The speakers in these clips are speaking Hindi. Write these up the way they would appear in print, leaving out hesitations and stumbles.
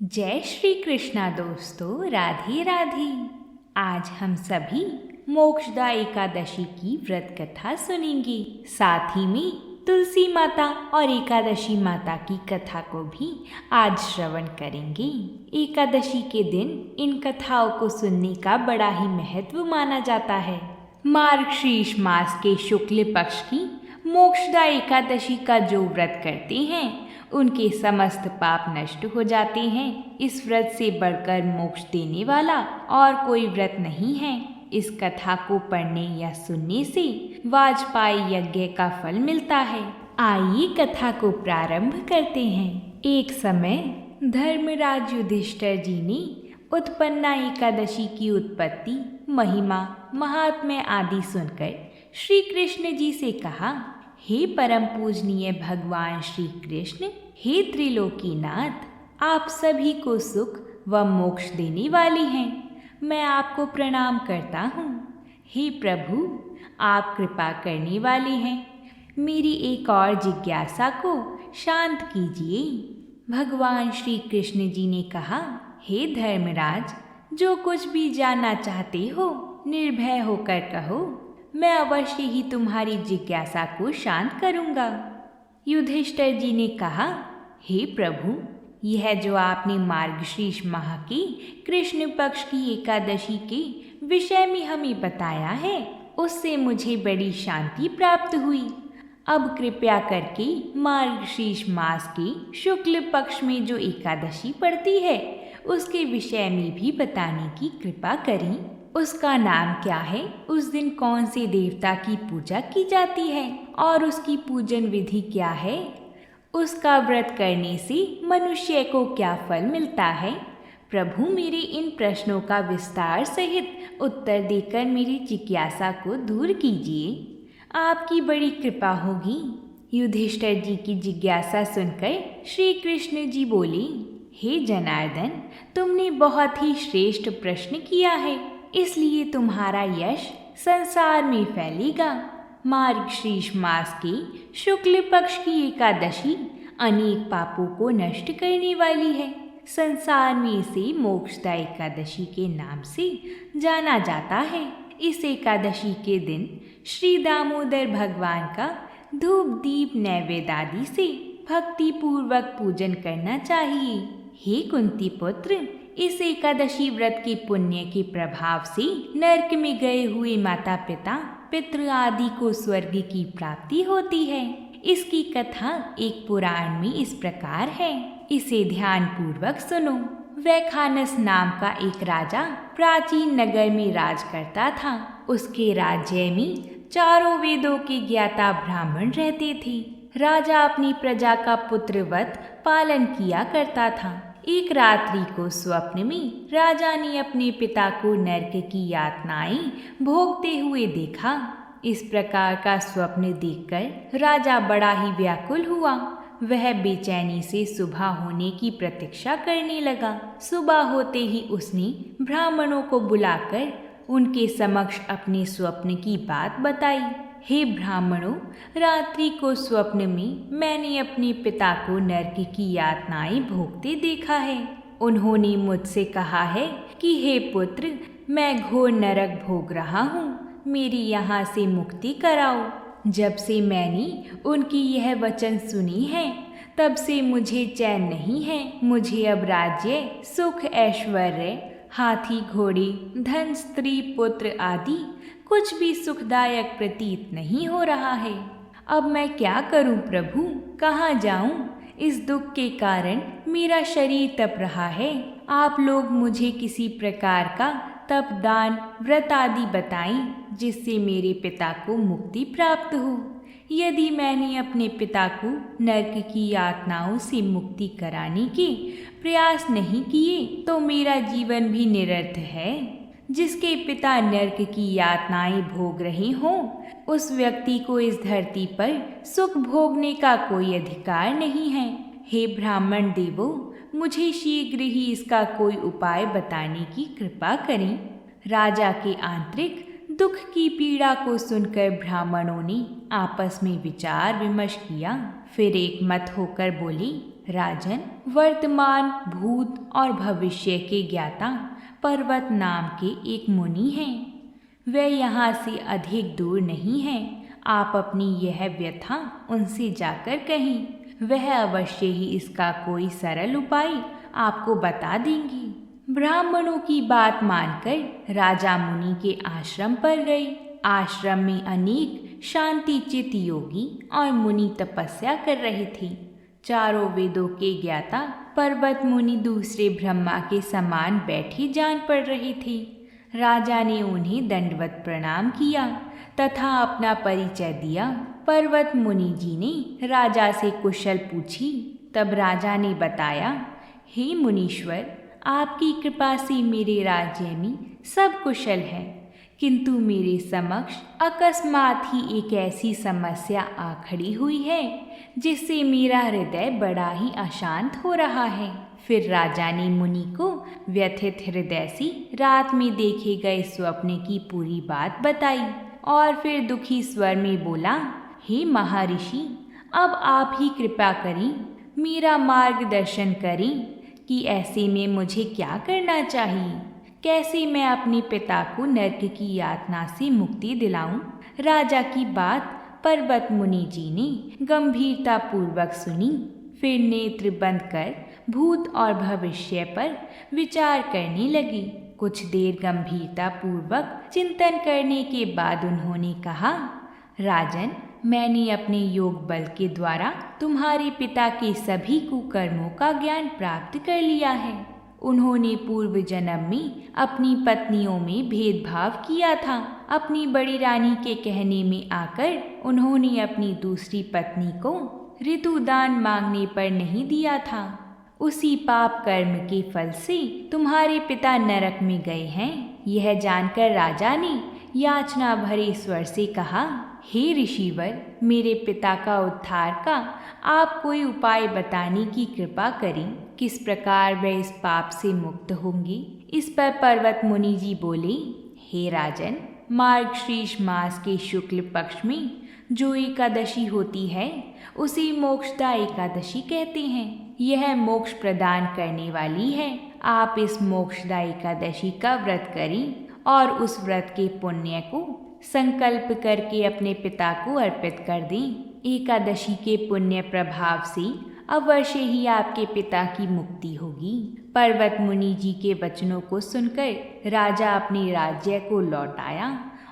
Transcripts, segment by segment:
जय श्री कृष्णा दोस्तों, राधे राधे। आज हम सभी मोक्षदा एकादशी की व्रत कथा सुनेंगे। साथ ही में तुलसी माता और एकादशी माता की कथा को भी आज श्रवण करेंगे। एकादशी के दिन इन कथाओं को सुनने का बड़ा ही महत्व माना जाता है। मार्गशीर्ष मास के शुक्ल पक्ष की मोक्षदा एकादशी का जो व्रत करते हैं उनके समस्त पाप नष्ट हो जाते हैं। इस व्रत से बढ़कर मोक्ष देने वाला और कोई व्रत नहीं है। इस कथा को पढ़ने या सुनने से वाजपेयी यज्ञ का फल मिलता है। आइए कथा को प्रारंभ करते हैं। एक समय धर्मराज युधिष्ठिर जी ने उत्पन्ना एकादशी की उत्पत्ति, महिमा, महात्म्य आदि सुनकर श्री कृष्ण जी से कहा, हे परम पूजनीय भगवान श्री कृष्ण, हे त्रिलोकीनाथ, आप सभी को सुख व मोक्ष देने वाले हैं। मैं आपको प्रणाम करता हूँ। हे प्रभु, आप कृपा करने वाले हैं। मेरी एक और जिज्ञासा को शांत कीजिए। भगवान श्री कृष्ण जी ने कहा, हे धर्मराज, जो कुछ भी जानना चाहते हो निर्भय होकर कहो, मैं अवश्य ही तुम्हारी जिज्ञासा को शांत करूंगा। युधिष्ठिर जी ने कहा, हे प्रभु, यह जो आपने मार्गशीर्ष माह की कृष्ण पक्ष की एकादशी के विषय में हमें बताया है, उससे मुझे बड़ी शांति प्राप्त हुई। अब कृपया करके मार्गशीर्ष मास के शुक्ल पक्ष में जो एकादशी पड़ती है उसके विषय में भी बताने की कृपा करें। उसका नाम क्या है, उस दिन कौन से देवता की पूजा की जाती है और उसकी पूजन विधि क्या है, उसका व्रत करने से मनुष्य को क्या फल मिलता है। प्रभु, मेरे इन प्रश्नों का विस्तार सहित उत्तर देकर मेरी जिज्ञासा को दूर कीजिए। आपकी बड़ी कृपा होगी। युधिष्ठिर जी की जिज्ञासा सुनकर श्री कृष्ण जी बोले, हे जनार्दन, तुमने बहुत ही श्रेष्ठ प्रश्न किया है, इसलिए तुम्हारा यश संसार में फैलेगा। मार्गशीर्ष मास के शुक्ल पक्ष की एकादशी अनेक पापों को नष्ट करने वाली है। संसार में इसे मोक्षदा एकादशी के नाम से जाना जाता है। इस एकादशी के दिन श्री दामोदर भगवान का धूप दीप नैवेद्य आदि से भक्ति पूर्वक पूजन करना चाहिए। हे कुंती पुत्र, इस एकादशी व्रत के पुण्य के प्रभाव से नरक में गए हुए माता पिता पितृ आदि को स्वर्ग की प्राप्ति होती है। इसकी कथा एक पुराण में इस प्रकार है, इसे ध्यान पूर्वक सुनो। वैखानस नाम का एक राजा प्राचीन नगर में राज करता था। उसके राज्य में चारों वेदों के ज्ञाता ब्राह्मण रहते थे। राजा अपनी प्रजा का पुत्रवत पालन किया करता था। एक रात्रि को स्वप्न में राजा ने अपने पिता को नरक की यातनाएं भोगते हुए देखा। इस प्रकार का स्वप्न देखकर राजा बड़ा ही व्याकुल हुआ। वह बेचैनी से सुबह होने की प्रतीक्षा करने लगा। सुबह होते ही उसने ब्राह्मणों को बुलाकर उनके समक्ष अपने स्वप्न की बात बताई। हे ब्राह्मणों, रात्रि को स्वप्न में मैंने अपने पिता को नरक की यातनाएं भोगते देखा है। उन्होंने मुझसे कहा है कि हे पुत्र, मैं घोर नरक भोग रहा हूँ, मेरी यहाँ से मुक्ति कराओ। जब से मैंने उनकी यह वचन सुनी है तब से मुझे चैन नहीं है। मुझे अब राज्य, सुख, ऐश्वर्य, हाथी घोड़े, धन, स्त्री, पुत्र आदि कुछ भी सुखदायक प्रतीत नहीं हो रहा है। अब मैं क्या करूं प्रभु, कहाँ जाऊं? इस दुख के कारण मेरा शरीर तप रहा है। आप लोग मुझे किसी प्रकार का तप, दान, व्रत आदि बताएं जिससे मेरे पिता को मुक्ति प्राप्त हो। यदि मैंने अपने पिता को नरक की यातनाओं से मुक्ति कराने के प्रयास नहीं किए तो मेरा जीवन भी निरर्थ है। जिसके पिता नरक की यातनाएं भोग रहे हों, उस व्यक्ति को इस धरती पर सुख भोगने का कोई अधिकार नहीं है। हे ब्राह्मण देवों, मुझे शीघ्र ही इसका कोई उपाय बताने की कृपा करें। राजा के आंतरिक दुख की पीड़ा को सुनकर ब्राह्मणों ने आपस में विचार विमर्श किया। फिर एक मत होकर बोले, राजन, वर्तमान, भूत और भविष्य के ज्ञाता पर्वत नाम के एक मुनि हैं। वे यहाँ से अधिक दूर नहीं हैं। आप अपनी यह व्यथा उनसे जाकर कहें, वह अवश्य ही इसका कोई सरल उपाय आपको बता देंगी। ब्राह्मणों की बात मानकर राजा मुनि के आश्रम पर गए। आश्रम में अनेक शांति चित्त योगी और मुनि तपस्या कर रहे थे। चारों वेदों के ज्ञाता पर्वत मुनि दूसरे ब्रह्मा के समान बैठे जान पड़ रहे थे। राजा ने उन्हें दंडवत प्रणाम किया तथा अपना परिचय दिया। पर्वत मुनि जी ने राजा से कुशल पूछी। तब राजा ने बताया, हे मुनीश्वर, आपकी कृपा से मेरे राज्य में सब कुशल है, किंतु मेरे समक्ष अकस्मात ही एक ऐसी समस्या आ खड़ी हुई है जिससे मेरा हृदय बड़ा ही अशांत हो रहा है। फिर राजा ने मुनि को व्यथित हृदय से रात में देखे गए स्वप्न की पूरी बात बताई और फिर दुखी स्वर में बोला, हे महर्षि, अब आप ही कृपा करें, मेरा मार्गदर्शन करें कि ऐसे में मुझे क्या करना चाहिए। कैसे मैं अपने पिता को नरक की यातना से मुक्ति दिलाऊं? राजा की बात पर्वत मुनि जी ने गंभीरता पूर्वक सुनी। फिर नेत्र बंद कर भूत और भविष्य पर विचार करने लगी। कुछ देर गंभीरता पूर्वक चिंतन करने के बाद उन्होंने कहा, राजन, मैंने अपने योग बल के द्वारा तुम्हारे पिता के सभी कुकर्मों का ज्ञान प्राप्त कर लिया है। उन्होंने पूर्व जन्म में अपनी पत्नियों में भेदभाव किया था। अपनी बड़ी रानी के कहने में आकर उन्होंने अपनी दूसरी पत्नी को ऋतुदान मांगने पर नहीं दिया था। उसी पाप कर्म के फल से तुम्हारे पिता नरक में गए हैं। यह जानकर राजा ने याचना भरे स्वर से कहा, हे ऋषिवर, मेरे पिता का उद्धार का आप कोई उपाय बताने की कृपा करें। किस प्रकार वे इस पाप से मुक्त होंगे? इस पर पर्वत मुनि जी बोले, हे राजन, मार्गशीर्ष मास के शुक्ल पक्ष में जो एकादशी होती है उसे मोक्षदा एकादशी कहते हैं। यह मोक्ष प्रदान करने वाली है। आप इस मोक्षदा एकादशी का व्रत करें और उस व्रत के पुण्य को संकल्प करके अपने पिता को अर्पित कर दें। एकादशी के पुण्य प्रभाव से अवश्य ही आपके पिता की मुक्ति होगी। पर्वत मुनि जी के वचनों को सुनकर राजा अपने राज्य को लौट आया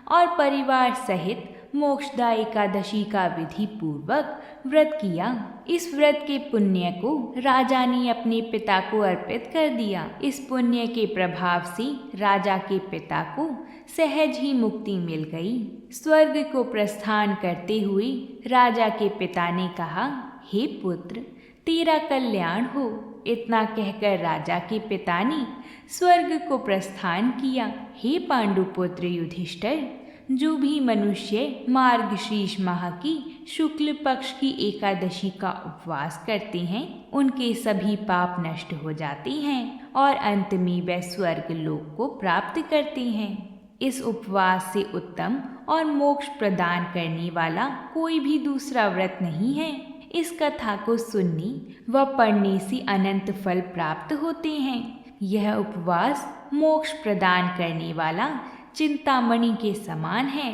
और परिवार सहित मोक्षदा एकादशी का विधि पूर्वक व्रत किया। इस व्रत के पुण्य को राजा ने अपने पिता को अर्पित कर दिया। इस पुण्य के प्रभाव से राजा के पिता को सहज ही मुक्ति मिल गई। स्वर्ग को प्रस्थान करते हुए राजा के पिता ने कहा, हे पुत्र, तेरा कल्याण हो। इतना कहकर राजा के पिता ने स्वर्ग को प्रस्थान किया। हे पांडुपुत्र युधिष्ठिर, जो भी मनुष्य मार्गशीर्ष माह की शुक्ल पक्ष की एकादशी का उपवास करते हैं, उनके सभी पाप नष्ट हो जाते हैं और अंत में वे स्वर्ग लोक को प्राप्त करते हैं। इस उपवास से उत्तम और मोक्ष प्रदान करने वाला कोई भी दूसरा व्रत नहीं है। इस कथा को सुनने व पढ़ने से अनंत फल प्राप्त होते हैं। यह उपवास मोक्ष प्रदान करने वाला चिंतामणि के समान है,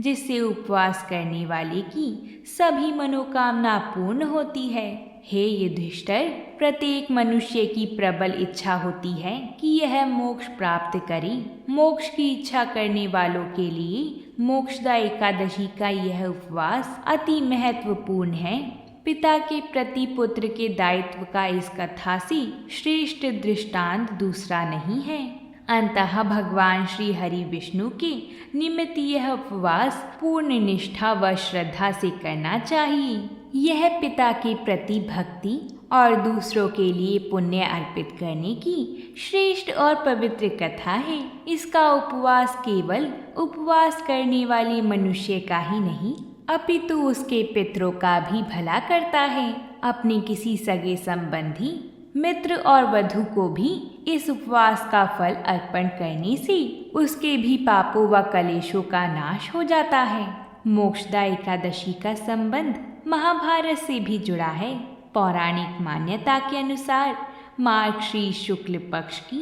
जिससे उपवास करने वाले की सभी मनोकामना पूर्ण होती है। हे युधिष्ठिर, प्रत्येक मनुष्य की प्रबल इच्छा होती है कि यह मोक्ष प्राप्त करे। मोक्ष की इच्छा करने वालों के लिए मोक्षदा एकादशी का यह उपवास अति महत्वपूर्ण है। पिता के प्रति पुत्र के दायित्व का इस कथा से श्रेष्ठ दृष्टांत दूसरा नहीं है। अंततः भगवान श्री हरि विष्णु के निमित्त यह उपवास पूर्ण निष्ठा व श्रद्धा से करना चाहिए। यह पिता के प्रति भक्ति और दूसरों के लिए पुण्य अर्पित करने की श्रेष्ठ और पवित्र कथा है। इसका उपवास केवल उपवास करने वाले मनुष्य का ही नहीं, अपितु उसके पितरों का भी भला करता है। अपने किसी सगे संबंधी, मित्र और वधु को भी इस उपवास का फल अर्पण करने से उसके भी पापों व कलेशों का नाश हो जाता है। मोक्षदा एकादशी का संबंध महाभारत से भी जुड़ा है। पौराणिक मान्यता के अनुसार मार्गशीर्ष शुक्ल पक्ष की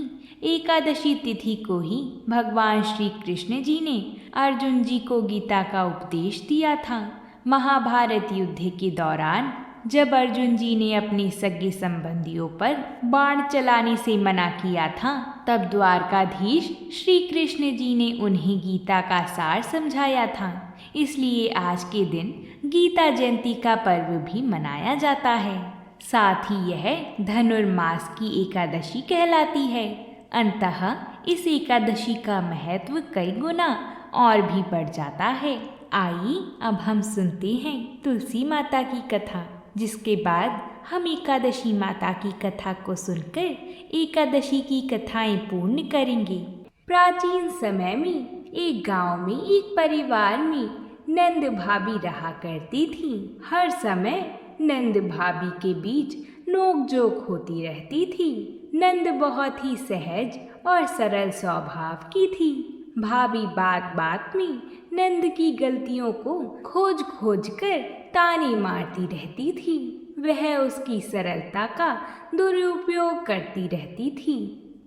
एकादशी तिथि को ही भगवान श्री कृष्ण जी ने अर्जुन जी को गीता का उपदेश दिया था। महाभारत युद्ध के दौरान जब अर्जुन जी ने अपने सगे संबंधियों पर बाण चलाने से मना किया था, तब द्वारकाधीश श्री कृष्ण जी ने उन्हें गीता का सार समझाया था। इसलिए आज के दिन गीता जयंती का पर्व भी मनाया जाता है। साथ ही यह धनुर्मास की एकादशी कहलाती है। अंततः इस एकादशी का महत्व कई गुना और भी बढ़ जाता है। आइए अब हम सुनते हैं तुलसी माता की कथा, जिसके बाद हम एकादशी माता की कथा को सुनकर एकादशी की कथाएं पूर्ण करेंगे। प्राचीन समय में एक गांव में एक परिवार में नंद भाभी रहा करती थी। हर समय नंद भाभी के बीच नोक-झोंक होती रहती थी। नंद बहुत ही सहज और सरल स्वभाव की थी। भाभी बात बात में नंद की गलतियों को खोज खोज कर ताने मारती रहती थी। वह उसकी सरलता का दुरुपयोग करती रहती थी।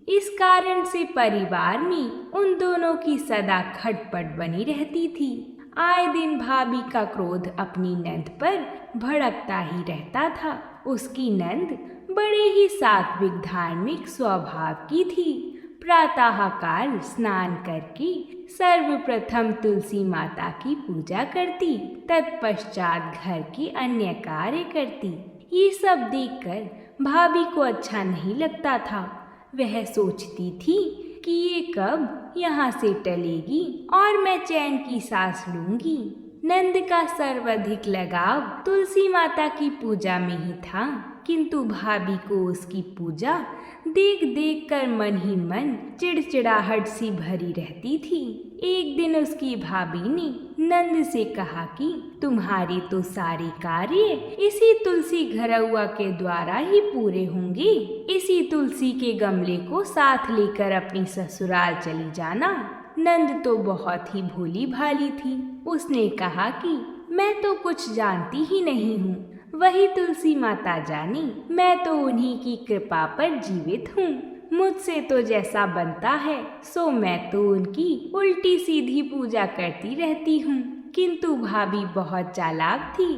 इस कारण से परिवार में उन दोनों की सदा खटपट बनी रहती थी। आए दिन भाभी का क्रोध अपनी नंद पर भड़कता ही रहता था। उसकी नंद बड़े ही सात्विक धार्मिक स्वभाव की थी। प्रातःकाल स्नान करके सर्वप्रथम तुलसी माता की पूजा करती, तत्पश्चात घर के अन्य कार्य करती। ये सब देखकर भाभी को अच्छा नहीं लगता था। वह सोचती थी कि ये कब यहाँ से टलेगी और मैं चैन की सांस लूंगी। नंद का सर्वाधिक लगाव तुलसी माता की पूजा में ही था, किंतु भाभी को उसकी पूजा देख देख कर मन ही मन चिड़चिड़ाहट सी भरी रहती थी। एक दिन उसकी भाभी ने नंद से कहा कि तुम्हारे तो सारे कार्य इसी तुलसी घरौआ के द्वारा ही पूरे होंगे। इसी तुलसी के गमले को साथ लेकर अपनी ससुराल चली जाना। नंद तो बहुत ही भोली भाली थी। उसने कहा कि मैं तो कुछ जानती ही नहीं हूँ, वही तुलसी माता जाने। मैं तो उन्हीं की कृपा पर जीवित हूँ। मुझसे तो जैसा बनता है सो मैं तो उनकी उल्टी सीधी पूजा करती रहती हूँ। किंतु भाभी बहुत चालाक थी।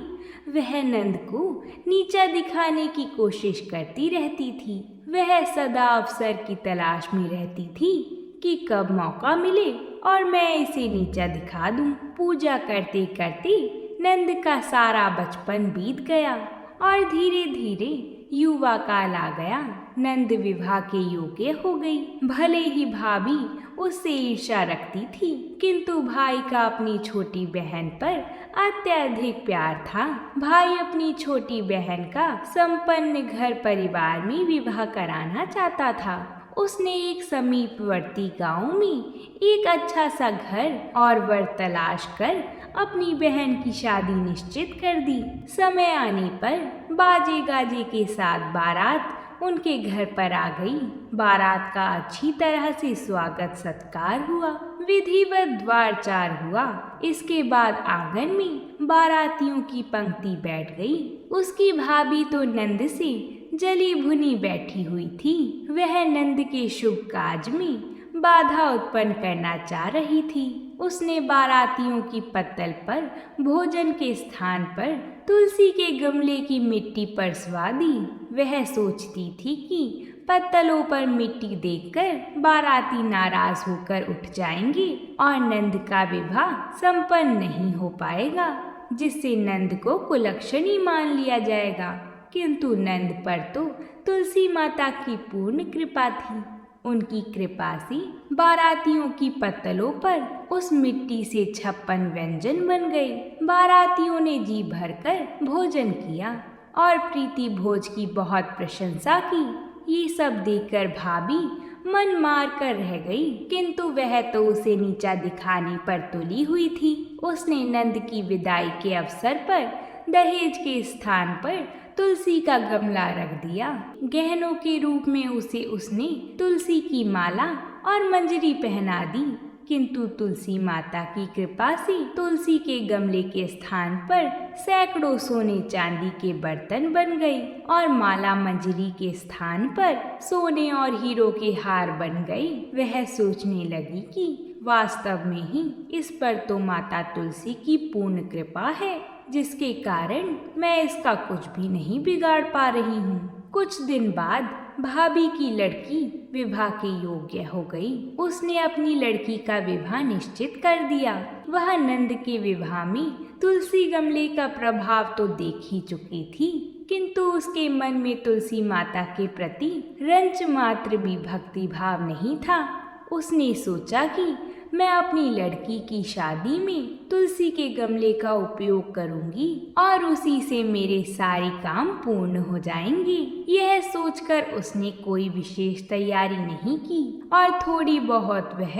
वह नंद को नीचा दिखाने की कोशिश करती रहती थी। वह सदा अवसर की तलाश में रहती थी कि कब मौका मिले और मैं इसे नीचा दिखा दूं। पूजा करते करते नंद का सारा बचपन बीत गया और धीरे धीरे युवा काल आ गया। नंद विवाह के योग्य हो गई। भले ही भाभी उससे ईर्ष्या रखती थी, किंतु भाई का अपनी छोटी बहन पर अत्यधिक प्यार था। भाई अपनी छोटी बहन का संपन्न घर परिवार में विवाह कराना चाहता था। उसने एक समीपवर्ती गांव में एक अच्छा सा घर और वर तलाश कर अपनी बहन की शादी निश्चित कर दी। समय आने पर बाजे गाजे के साथ बारात उनके घर पर आ गई। बारात का अच्छी तरह से स्वागत सत्कार हुआ। विधिवत द्वारचार हुआ। इसके बाद आंगन में बारातियों की पंक्ति बैठ गई। उसकी भाभी तो नंद से जली भुनी बैठी हुई थी। वह नंद के शुभ काज में बाधा उत्पन्न करना चाह रही थी। उसने बारातियों की पत्तल पर भोजन के स्थान पर तुलसी के गमले की मिट्टी परसवा दी। वह सोचती थी कि पत्तलों पर मिट्टी देखकर बाराती नाराज होकर उठ जाएंगे और नंद का विवाह संपन्न नहीं हो पाएगा, जिससे नंद को कुलक्षणी मान लिया जाएगा। किंतु नंद पर तो तुलसी माता की पूर्ण कृपा थी। उनकी कृपा से बारातियों की पत्तलों पर उस मिट्टी से 56 व्यंजन बन गए। बारातियों ने जी भरकर भोजन किया और प्रीति भोज की बहुत प्रशंसा की। ये सब देखकर भाभी मन मार कर रह गई, किंतु वह तो उसे नीचा दिखाने पर तुली हुई थी। उसने नंद की विदाई के अवसर पर दहेज के स्थान पर तुलसी का गमला रख दिया। गहनों के रूप में उसने तुलसी की माला और मंजरी पहना दी, किंतु तुलसी माता की कृपा से तुलसी के गमले के स्थान पर सैकड़ों सोने चांदी के बर्तन बन गए और माला मंजरी के स्थान पर सोने और हीरो के हार बन गए। वह सोचने लगी कि वास्तव में ही इस पर तो माता तुलसी की पूर्ण कृपा है, जिसके कारण मैं इसका कुछ भी नहीं बिगाड़ पा रही हूँ। कुछ दिन बाद भाभी की लड़की विवाह के योग्य हो गई। उसने अपनी लड़की का विवाह निश्चित कर दिया। वह नंद के विवाह में तुलसी गमले का प्रभाव तो देख ही चुकी थी, किंतु उसके मन में तुलसी माता के प्रति रंच मात्र भी भक्ति भाव नहीं था। उसने सोचा कि मैं अपनी लड़की की शादी में तुलसी के गमले का उपयोग करूंगी और उसी से मेरे सारे काम पूर्ण हो जाएंगे। यह सोचकर उसने कोई विशेष तैयारी नहीं की और थोड़ी बहुत वह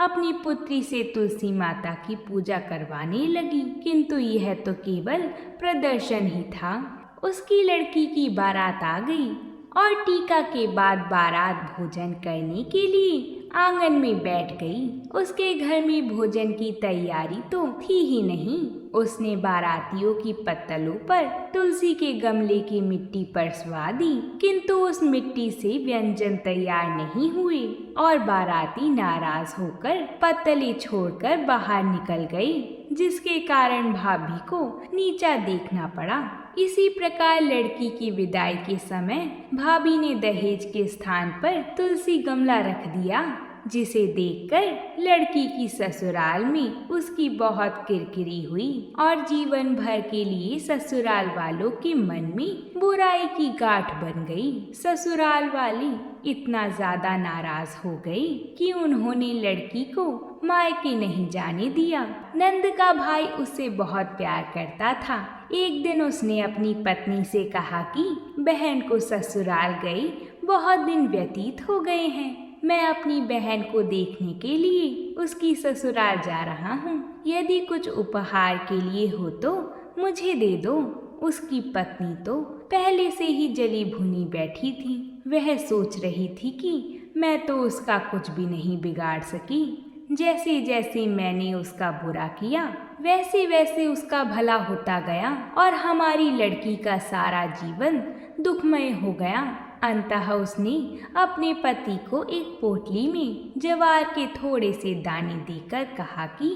अपनी पुत्री से तुलसी माता की पूजा करवाने लगी, किंतु यह तो केवल प्रदर्शन ही था। उसकी लड़की की बारात आ गई और टीका के बाद बारात भोजन करने के लिए आंगन में बैठ गई। उसके घर में भोजन की तैयारी तो थी ही नहीं। उसने बारातियों की पत्तलों पर तुलसी के गमले की मिट्टी परसवा दी, किंतु उस मिट्टी से व्यंजन तैयार नहीं हुए और बाराती नाराज होकर पत्तलें छोड़कर बाहर निकल गई, जिसके कारण भाभी को नीचा देखना पड़ा। इसी प्रकार लड़की की विदाई के समय भाभी ने दहेज के स्थान पर तुलसी गमला रख दिया, जिसे देखकर लड़की की ससुराल में उसकी बहुत किरकिरी हुई और जीवन भर के लिए ससुराल वालों के मन में बुराई की गांठ बन गई। ससुराल वाले इतना ज्यादा नाराज हो गए कि उन्होंने लड़की को मायके नहीं जाने दिया। नंद का भाई उससे बहुत प्यार करता था। एक दिन उसने अपनी पत्नी से कहा कि बहन को ससुराल गई बहुत दिन व्यतीत हो गए हैं। मैं अपनी बहन को देखने के लिए उसकी ससुराल जा रहा हूँ। यदि कुछ उपहार के लिए हो तो मुझे दे दो। उसकी पत्नी तो पहले से ही जली भुनी बैठी थी। वह सोच रही थी कि मैं तो उसका कुछ भी नहीं बिगाड़ सकी। जैसे जैसे मैंने उसका बुरा किया वैसे वैसे उसका भला होता गया और हमारी लड़की का सारा जीवन दुखमय हो गया। अंततः उसने अपने पति को एक पोटली में ज्वार के थोड़े से दाने देकर कहा कि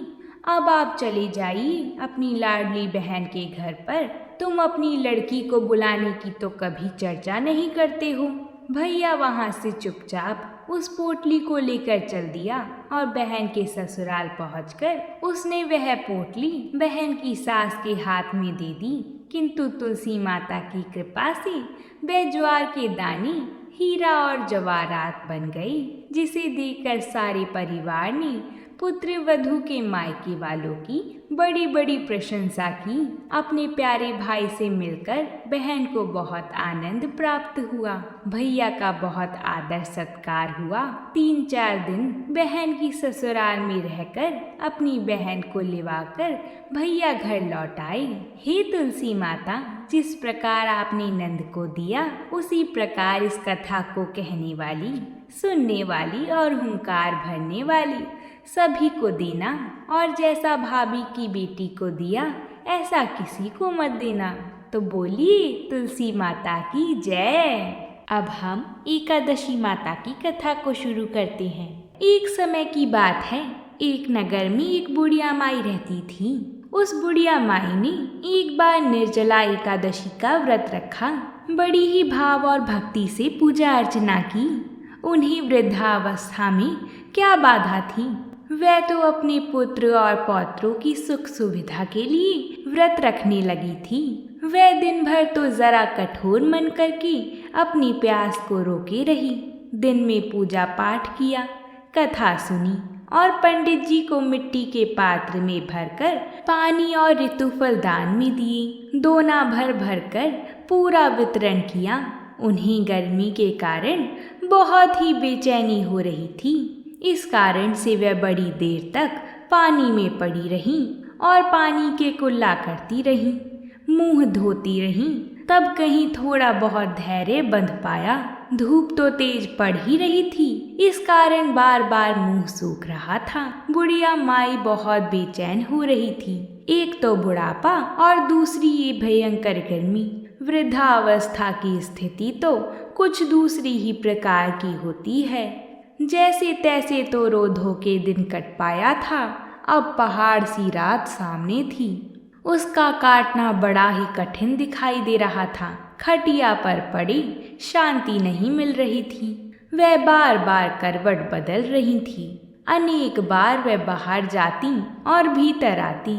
अब आप चले जाइए अपनी लाडली बहन के घर पर। तुम अपनी लड़की को बुलाने की तो कभी चर्चा नहीं करते हो। भैया वहाँ से चुपचाप उस पोटली को लेकर चल दिया और बहन के ससुराल पहुंचकर उसने वह पोटली बहन की सास के हाथ में दे दी, किंतु तुलसी माता की कृपा से वह ज्वार के दाने हीरा और जवाहरात बन गई, जिसे देखकर सारे परिवार ने पुत्र वधू के मायके वालों की बड़ी बड़ी प्रशंसा की। अपने प्यारे भाई से मिलकर बहन को बहुत आनंद प्राप्त हुआ। भैया का बहुत आदर सत्कार हुआ। 3-4 दिन बहन की ससुराल में रहकर अपनी बहन को लिवाकर भैया घर लौट आए। हे तुलसी माता, जिस प्रकार आपने नंद को दिया उसी प्रकार इस कथा को कहने वाली, सुनने वाली और हुंकार भरने वाली सभी को देना, और जैसा भाभी की बेटी को दिया ऐसा किसी को मत देना। तो बोलिए तुलसी माता की जय। अब हम एकादशी माता की कथा को शुरू करते हैं। एक समय की बात है, एक नगर में एक बुढ़िया माई रहती थी। उस बुढ़िया माई ने एक बार निर्जला एकादशी का व्रत रखा। बड़ी ही भाव और भक्ति से पूजा अर्चना की। उन्हें वृद्धावस्था में क्या बाधा थी, वह तो अपने पुत्र और पौत्रों की सुख सुविधा के लिए व्रत रखने लगी थी। वह दिन भर तो जरा कठोर मन करके अपनी प्यास को रोके रही। दिन में पूजा पाठ किया, कथा सुनी और पंडित जी को मिट्टी के पात्र में भरकर पानी और ऋतुफल दान में दिए। दोना भर भर कर पूरा वितरण किया। उन्हें गर्मी के कारण बहुत ही बेचैनी हो रही थी। इस कारण से वह बड़ी देर तक पानी में पड़ी रहीं और पानी के कुल्ला करती रहीं, मुंह धोती रहीं। तब कहीं थोड़ा बहुत धैर्य बंध पाया। धूप तो तेज पड़ ही रही थी, इस कारण बार बार मुंह सूख रहा था। बुढ़िया माई बहुत बेचैन हो रही थी। एक तो बुढ़ापा और दूसरी ये भयंकर गर्मी। वृद्धावस्था की स्थिति तो कुछ दूसरी ही प्रकार की होती है। जैसे तैसे तो रो धो के दिन कट पाया था। अब पहाड़ सी रात सामने थी। उसका काटना बड़ा ही कठिन दिखाई दे रहा था। खटिया पर पड़ी शांति नहीं मिल रही थी। वह बार बार करवट बदल रही थी। अनेक बार वह बाहर जाती और भीतर आती।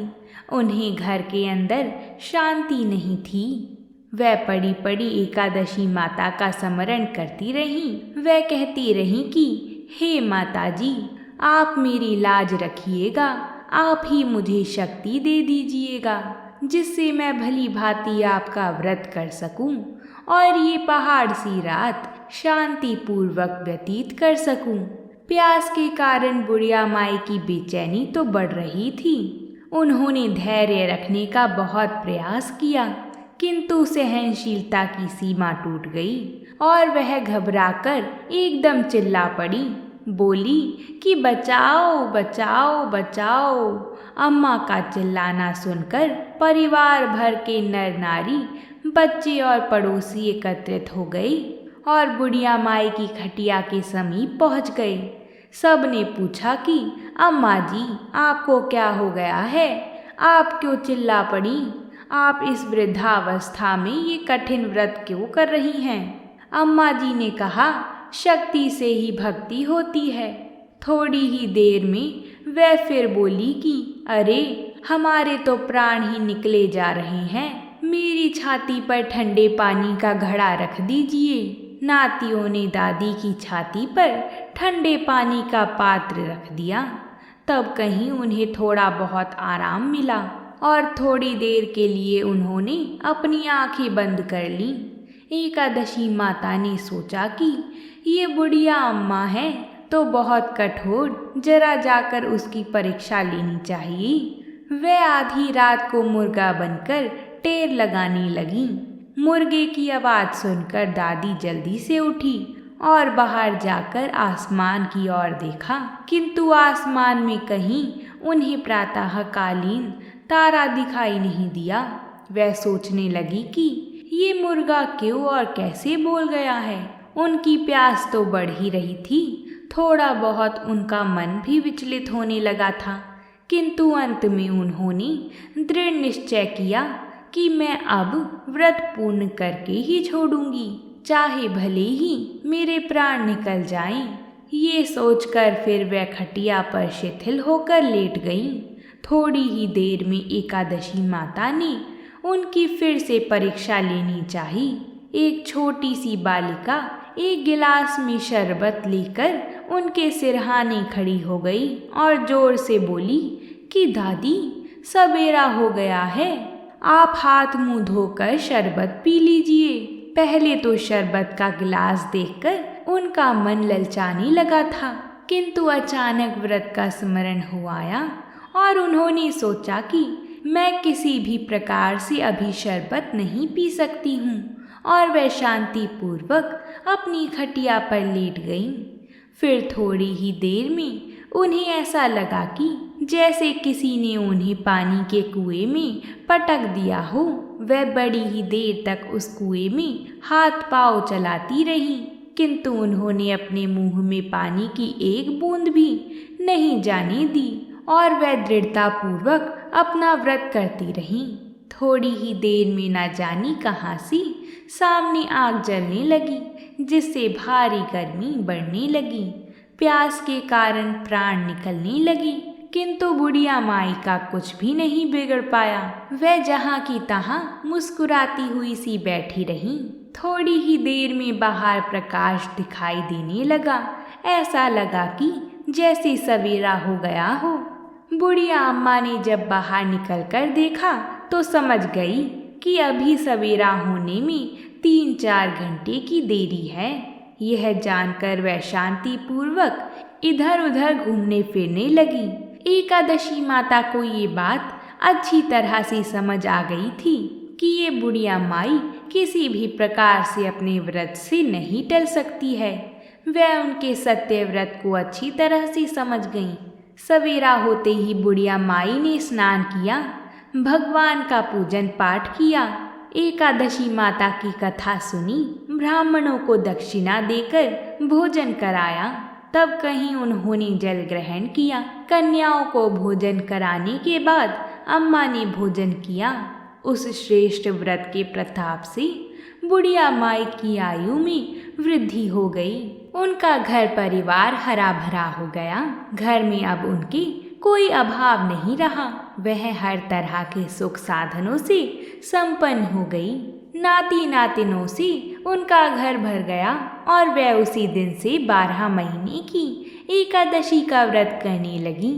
उन्हें घर के अंदर शांति नहीं थी। वह पड़ी पड़ी एकादशी माता का स्मरण करती रही। वह कहती रही कि हे माता जी, आप मेरी लाज रखिएगा, आप ही मुझे शक्ति दे दीजिएगा, जिससे मैं भली भांति आपका व्रत कर सकूं और ये पहाड़ सी रात शांति पूर्वक व्यतीत कर सकूं। प्यास के कारण बुढ़िया माई की बेचैनी तो बढ़ रही थी। उन्होंने धैर्य रखने का बहुत प्रयास किया, किंतु सहनशीलता की सीमा टूट गई और वह घबराकर एकदम चिल्ला पड़ी। बोली कि बचाओ बचाओ बचाओ। अम्मा का चिल्लाना सुनकर परिवार भर के नर नारी, बच्चे और पड़ोसी एकत्रित हो गए और बुढ़िया माई की खटिया के समीप पहुंच गए। सब ने पूछा कि अम्मा जी, आपको क्या हो गया है? आप क्यों चिल्ला पड़ी? आप इस वृद्धावस्था में ये कठिन व्रत क्यों कर रही हैं? अम्मा जी ने कहा, शक्ति से ही भक्ति होती है। थोड़ी ही देर में वह फिर बोली कि अरे, हमारे तो प्राण ही निकले जा रहे हैं। मेरी छाती पर ठंडे पानी का घड़ा रख दीजिए। नातियों ने दादी की छाती पर ठंडे पानी का पात्र रख दिया। तब कहीं उन्हें थोड़ा बहुत आराम मिला और थोड़ी देर के लिए उन्होंने अपनी आंखें बंद कर लीं। एकादशी माता ने सोचा कि ये बुढ़िया अम्मा है तो बहुत कठोर, जरा जाकर उसकी परीक्षा लेनी चाहिए। वह आधी रात को मुर्गा बनकर टेर लगाने लगी। मुर्गे की आवाज़ सुनकर दादी जल्दी से उठी और बाहर जाकर आसमान की ओर देखा, किंतु आसमान में कहीं उन्हें प्रातःकालीन तारा दिखाई नहीं दिया। वह सोचने लगी कि ये मुर्गा क्यों और कैसे बोल गया है। उनकी प्यास तो बढ़ ही रही थी। थोड़ा बहुत उनका मन भी विचलित होने लगा था, किंतु अंत में उन्होंने दृढ़ निश्चय किया कि मैं अब व्रत पूर्ण करके ही छोड़ूंगी, चाहे भले ही मेरे प्राण निकल जाएं। ये सोचकर फिर वह खटिया पर शिथिल होकर लेट गईं। थोड़ी ही देर में एकादशी माता ने उनकी फिर से परीक्षा लेनी चाही। एक छोटी सी बालिका एक गिलास में शरबत लेकर उनके सिरहाने खड़ी हो गई और जोर से बोली कि दादी, सवेरा हो गया है, आप हाथ मुंह धोकर शरबत पी लीजिए। पहले तो शरबत का गिलास देखकर उनका मन ललचाने लगा था, किंतु अचानक व्रत का स्मरण हो आया और उन्होंने सोचा कि मैं किसी भी प्रकार से अभी शरबत नहीं पी सकती हूँ, और वह शांति पूर्वक अपनी खटिया पर लेट गईं। फिर थोड़ी ही देर में उन्हें ऐसा लगा कि जैसे किसी ने उन्हें पानी के कुएं में पटक दिया हो। वह बड़ी ही देर तक उस कुएं में हाथ पांव चलाती रहीं, किंतु उन्होंने अपने मुंह में पानी की एक बूंद भी नहीं जाने दी और वह दृढ़तापूर्वक अपना व्रत करती रहीं। थोड़ी ही देर में न जानी कहाँ से सामने आग जलने लगी, जिससे भारी गर्मी बढ़ने लगी। प्यास के कारण प्राण निकलने लगी, किंतु बुढ़िया माई का कुछ भी नहीं बिगड़ पाया। वह जहाँ की तहाँ मुस्कुराती हुई सी बैठी रही। थोड़ी ही देर में बाहर प्रकाश दिखाई देने लगा। ऐसा लगा कि जैसे सवेरा हो गया हो। बुढ़िया अम्मा ने जब बाहर निकलकर देखा तो समझ गई कि अभी सवेरा होने में 3-4 घंटे की देरी है। यह जानकर वह शांति पूर्वक इधर उधर घूमने फिरने लगी। एकादशी माता को ये बात अच्छी तरह से समझ आ गई थी कि ये बुढ़िया माई किसी भी प्रकार से अपने व्रत से नहीं टल सकती है। वह उनके सत्य व्रत को अच्छी तरह से समझ गईं। सवेरा होते ही बुढ़िया माई ने स्नान किया, भगवान का पूजन पाठ किया, एकादशी माता की कथा सुनी, ब्राह्मणों को दक्षिणा देकर भोजन कराया। तब कहीं उन्होंने जल ग्रहण किया। कन्याओं को भोजन कराने के बाद अम्मा ने भोजन किया। उस श्रेष्ठ व्रत के प्रताप से बुढ़िया माई की आयु में वृद्धि हो गई। उनका घर परिवार हरा भरा हो गया। घर में अब उनके कोई अभाव नहीं रहा। वह हर तरह के सुख साधनों से संपन्न हो गई। नाती नातिनों से उनका घर भर गया और वह उसी दिन से 12 महीने की एकादशी का व्रत करने लगी।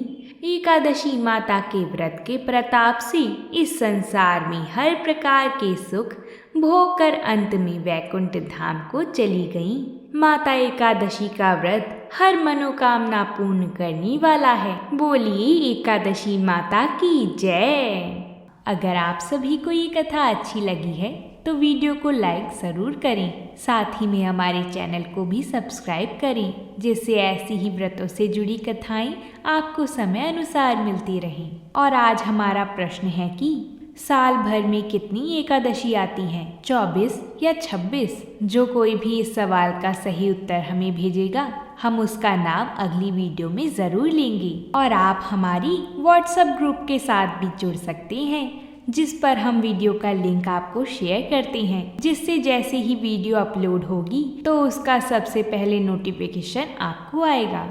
एकादशी माता के व्रत के प्रताप से इस संसार में हर प्रकार के सुख भोग कर अंत में वैकुंठ धाम को चली गईं। माता एकादशी का व्रत हर मनोकामना पूर्ण करने वाला है। बोलिए एकादशी माता की जय। अगर आप सभी को ये कथा अच्छी लगी है तो वीडियो को लाइक ज़रूर करें। साथ ही में हमारे चैनल को भी सब्सक्राइब करें, जिससे ऐसी ही व्रतों से जुड़ी कथाएं आपको समय अनुसार मिलती रहें। और आज हमारा प्रश्न है कि साल भर में कितनी एकादशी आती हैं, 24 या 26? जो कोई भी इस सवाल का सही उत्तर हमें भेजेगा, हम उसका नाम अगली वीडियो में ज़रूर लेंगे। और आप हमारी व्हाट्सएप ग्रुप के साथ भी जुड़ सकते हैं, जिस पर हम वीडियो का लिंक आपको शेयर करते हैं, जिससे जैसे ही वीडियो अपलोड होगी तो उसका सबसे पहले नोटिफिकेशन आपको आएगा।